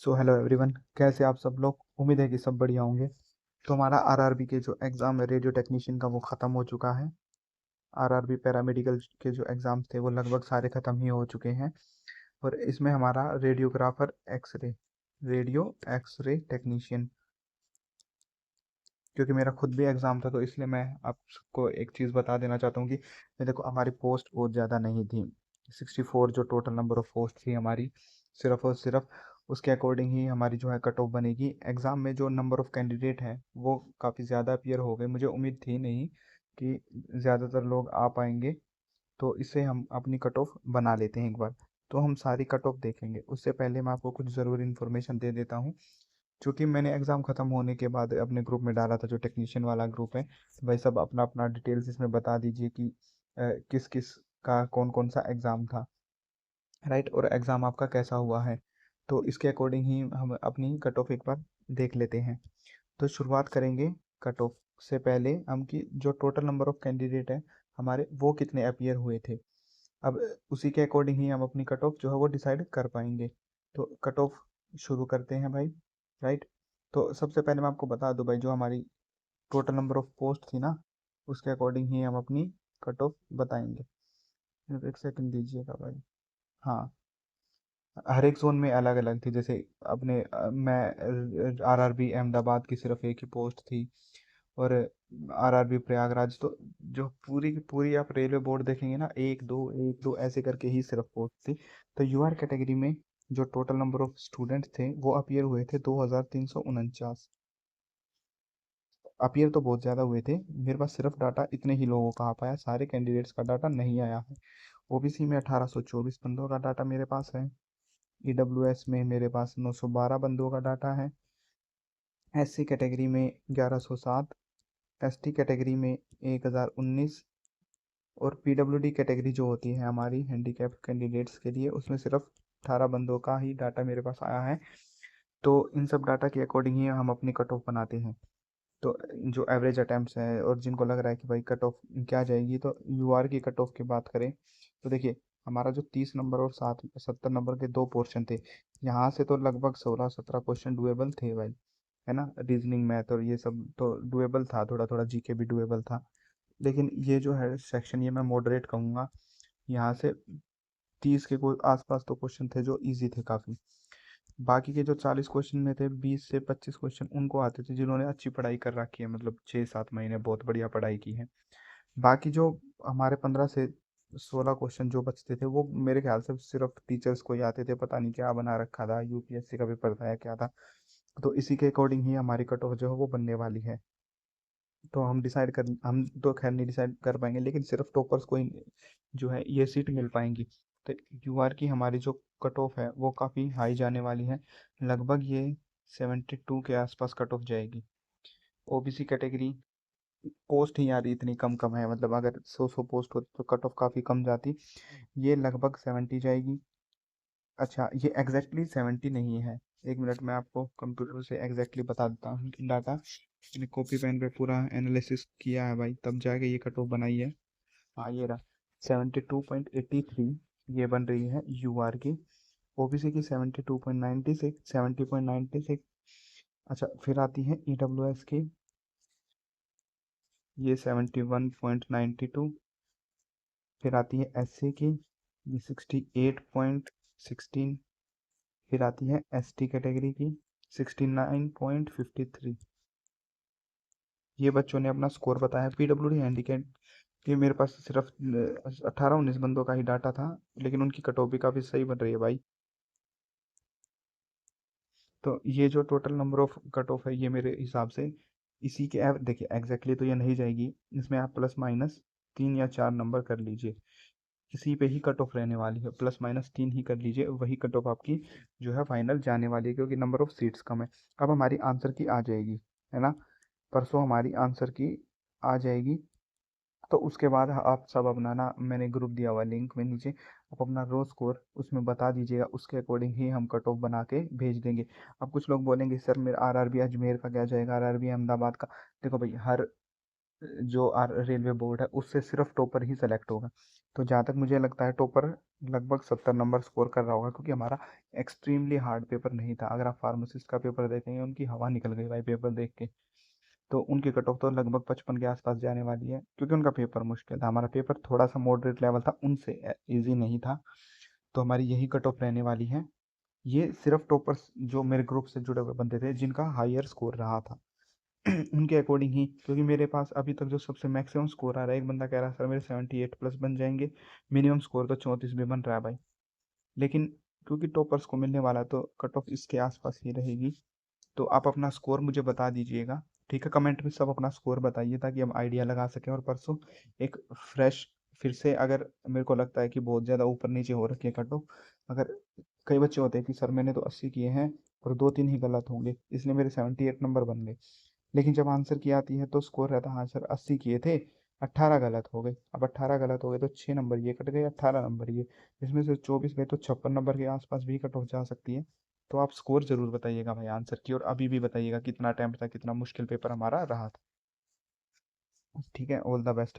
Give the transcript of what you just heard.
So hello everyone, कैसे आप सब लोग। उम्मीद है कि सब बढ़िया होंगे। तो हमारा आरआरबी के जो एग्ज़ाम है रेडियो टेक्नीशियन का वो ख़त्म हो चुका है। आरआरबी पैरामेडिकल के जो एग्ज़ाम्स थे वो लगभग सारे ख़त्म ही हो चुके हैं। और इसमें हमारा रेडियो एक्सरे टेक्नीशियन, क्योंकि मेरा खुद भी एग्ज़ाम था तो इसलिए मैं आपको एक चीज़ बता देना चाहता हूँ कि ये देखो, हमारी पोस्ट बहुत ज़्यादा नहीं थी। 64 जो टोटल नंबर ऑफ़ पोस्ट थी हमारी, सिर्फ़ और सिर्फ उसके अकॉर्डिंग ही हमारी जो है कट ऑफ बनेगी। एग्ज़ाम में जो नंबर ऑफ़ कैंडिडेट हैं वो काफ़ी ज़्यादा अपीयर हो गए। मुझे उम्मीद थी नहीं कि ज़्यादातर लोग आ पाएंगे, तो इससे हम अपनी कट ऑफ बना लेते हैं एक बार। तो हम सारी कट ऑफ देखेंगे, उससे पहले मैं आपको कुछ ज़रूरी इन्फॉर्मेशन दे देता हूँ। चूँकि मैंने एग्ज़ाम ख़त्म होने के बाद अपने ग्रुप में डाला था, जो टेक्नीशियन वाला ग्रुप है, तो भाई सब अपना अपना डिटेल्स इसमें बता दीजिए कि किस किस का कौन कौन सा एग्ज़ाम था, राइट, और एग्ज़ाम आपका कैसा हुआ है। तो इसके अकॉर्डिंग ही हम अपनी कट ऑफ एक बार देख लेते हैं। तो शुरुआत करेंगे कट ऑफ से पहले हम कि जो टोटल नंबर ऑफ़ कैंडिडेट है हमारे, वो कितने अपीयर हुए थे। अब उसी के अकॉर्डिंग ही हम अपनी कट ऑफ जो है वो डिसाइड कर पाएंगे। तो कट ऑफ शुरू करते हैं भाई, राइट। तो सबसे पहले मैं आपको बता दूं भाई, जो हमारी टोटल नंबर ऑफ पोस्ट थी ना, उसके अकॉर्डिंग ही हम अपनी कट ऑफ बताएंगे। एक सेकंड दीजिएगा भाई। हाँ, हर एक जोन में अलग अलग थी। जैसे अपने मैं आरआरबी अहमदाबाद की सिर्फ एक ही पोस्ट थी, और आरआरबी प्रयागराज। तो जो पूरी की पूरी आप रेलवे बोर्ड देखेंगे ना, एक दो ऐसे करके ही सिर्फ पोस्ट थी। तो यूआर कैटेगरी में जो टोटल नंबर ऑफ स्टूडेंट थे वो अपीयर हुए थे 2349। अपीयर तो बहुत ज़्यादा हुए थे, मेरे पास सिर्फ डाटा इतने ही लोगों का आ पाया, सारे कैंडिडेट्स का डाटा नहीं आया है। ओबीसी में 1824 बंदों का डाटा मेरे पास है। ईडब्ल्यूएस में मेरे पास 912 बंदों का डाटा है। एससी कैटेगरी में 1107। एसटी कैटेगरी में 1019। और पीडब्ल्यूडी कैटेगरी जो होती है हमारी हैंडीकैप कैंडिडेट्स के लिए, उसमें सिर्फ 18 बंदों का ही डाटा मेरे पास आया है। तो इन सब डाटा के अकॉर्डिंग ही हम अपनी कट ऑफ बनाते हैं। तो जो एवरेज अटैम्प्ट्स है और जिनको लग रहा है कि भाई कट ऑफ क्या जाएगी, तो यूआर की कट ऑफ की बात करें तो देखिए, हमारा जो 30 नंबर और 70 नंबर के दो पोर्शन थे, यहाँ से तो लगभग 16-17 क्वेश्चन डुएबल थे भाई, है ना। रीजनिंग मैथ और ये सब तो डुएबल था, थोड़ा थोड़ा जीके भी डुएबल था। लेकिन ये जो है सेक्शन, ये मैं मॉडरेट कहूँगा। यहाँ से 30 के कोई आसपास तो क्वेश्चन थे जो इजी थे काफ़ी। बाकी के जो 40 क्वेश्चन में थे, 20 से 25 क्वेश्चन उनको आते थे जिन्होंने अच्छी पढ़ाई कर रखी है, मतलब 6-7 महीने बहुत बढ़िया पढ़ाई की है। बाकी जो हमारे 15 से 16 क्वेश्चन जो बचते थे, वो मेरे ख्याल से सिर्फ टीचर्स को ही आते थे, पता नहीं क्या बना रखा था, यूपीएससी का पेपर था या क्या था। तो इसी के अकॉर्डिंग ही हमारी कट ऑफ जो है वो बनने वाली है। तो हम तो खैर नहीं डिसाइड कर पाएंगे, लेकिन सिर्फ टॉपर्स को ही जो है ये सीट मिल पाएंगी। तो यूआर की हमारी जो कट ऑफ है वो काफ़ी हाई जाने वाली है। लगभग ये 72 के आसपास कट ऑफ जाएगी। ओबीसी कैटेगरी, पोस्ट ही यार इतनी कम कम है, मतलब अगर 100 पोस्ट हो तो कट ऑफ काफ़ी कम जाती। ये लगभग 70 जाएगी। अच्छा, ये एग्जैक्टली 70 नहीं है। एक मिनट में आपको कंप्यूटर से एग्जैक्टली बता देता हूँ डाटा। मैंने कॉपी पेन पे पूरा एनालिसिस किया है भाई, तब जाके ये कट ऑफ बनाई है। हाँ, ये रहा 72.83। ये बन रही है यूआर की। ओबीसी की 72.96, 70.96। अच्छा, फिर आती है ईडब्ल्यूएस की, ये 71.92। फिर आती है एससी की, ये 68.16। फिर आती है एसटी कैटेगरी की, 69.53। ये बच्चों ने अपना स्कोर बताया। पीडब्ल्यूडी हैंडीकैप ये मेरे पास सिर्फ 18-19 बंदों का ही डाटा था, लेकिन उनकी कट ऑफ भी काफ़ी सही बन रही है भाई। तो ये जो total number of cut off है, ये मेरे हिसाब से इसी के देखिए एग्जैक्टली तो ये नहीं जाएगी, इसमें आप प्लस माइनस 3 या 4 नंबर कर लीजिए, इसी पे ही कट ऑफ रहने वाली है। प्लस माइनस 3 ही कर लीजिए, वही कट ऑफ आपकी जो है फाइनल जाने वाली है, क्योंकि नंबर ऑफ सीट्स कम है। अब हमारी आंसर की आ जाएगी, है ना। परसों हमारी आंसर की आ जाएगी। तो उसके बाद आप सब अपना ना, मैंने ग्रुप दिया हुआ लिंक में नीचे, आप अपना रो स्कोर उसमें बता दीजिएगा, उसके अकॉर्डिंग ही हम कट ऑफ बना के भेज देंगे। अब कुछ लोग बोलेंगे सर मेरा आरआरबी अजमेर का क्या जाएगा, आरआरबी अहमदाबाद का। देखो भाई, हर जो रेलवे बोर्ड है उससे सिर्फ टॉपर ही सेलेक्ट होगा। तो जहाँ तक मुझे लगता है टॉपर लगभग 70 नंबर स्कोर कर रहा होगा, क्योंकि हमारा एक्सट्रीमली हार्ड पेपर नहीं था। अगर आप फार्मासिस्ट का पेपर देखेंगे, उनकी हवा निकल गई भाई पेपर देख के। तो उनकी कट ऑफ तो लगभग 55 के आसपास जाने वाली है, क्योंकि उनका पेपर मुश्किल था। हमारा पेपर थोड़ा सा मॉडरेट लेवल था, उनसे ईजी नहीं था। तो हमारी यही कट ऑफ रहने वाली है। ये सिर्फ टॉपर्स जो मेरे ग्रुप से जुड़े हुए बंदे थे जिनका हायर स्कोर रहा था उनके अकॉर्डिंग ही। क्योंकि मेरे पास अभी तक जो सबसे मैक्सिमम स्कोर आ रहा है, एक बंदा कह रहा है सर मेरे 78 प्लस बन जाएंगे, मिनिमम स्कोर तो 34 भी बन रहा है भाई। लेकिन क्योंकि टॉपर्स को मिलने वाला है तो कट ऑफ इसके आसपास ही रहेगी। तो आप अपना स्कोर मुझे बता दीजिएगा, ठीक है? कमेंट में सब अपना स्कोर बताइए ताकि हम आइडिया लगा सकें, और परसों एक फ्रेश फिर से, अगर मेरे को लगता है कि बहुत ज़्यादा ऊपर नीचे हो रखी है कट ऑफ, अगर कई बच्चे होते हैं कि सर मैंने तो 80 किए हैं और 2-3 ही गलत होंगे इसलिए मेरे 78 नंबर बन गए, लेकिन जब आंसर की आती है तो स्कोर रहता है हाँ सर 80 किए थे, 18 गलत हो गए। अब 18 गलत हो गए तो 6 नंबर ये कट गए, 18 नंबर ये, इसमें से 24 गए तो 56 नंबर के आसपास भी कट ऑफ जा सकती है। तो आप स्कोर जरूर बताइएगा भाई आंसर की, और अभी भी बताइएगा कितना अटेम्प्ट था, कितना मुश्किल पेपर हमारा रहा था। ठीक है, ऑल द बेस्ट।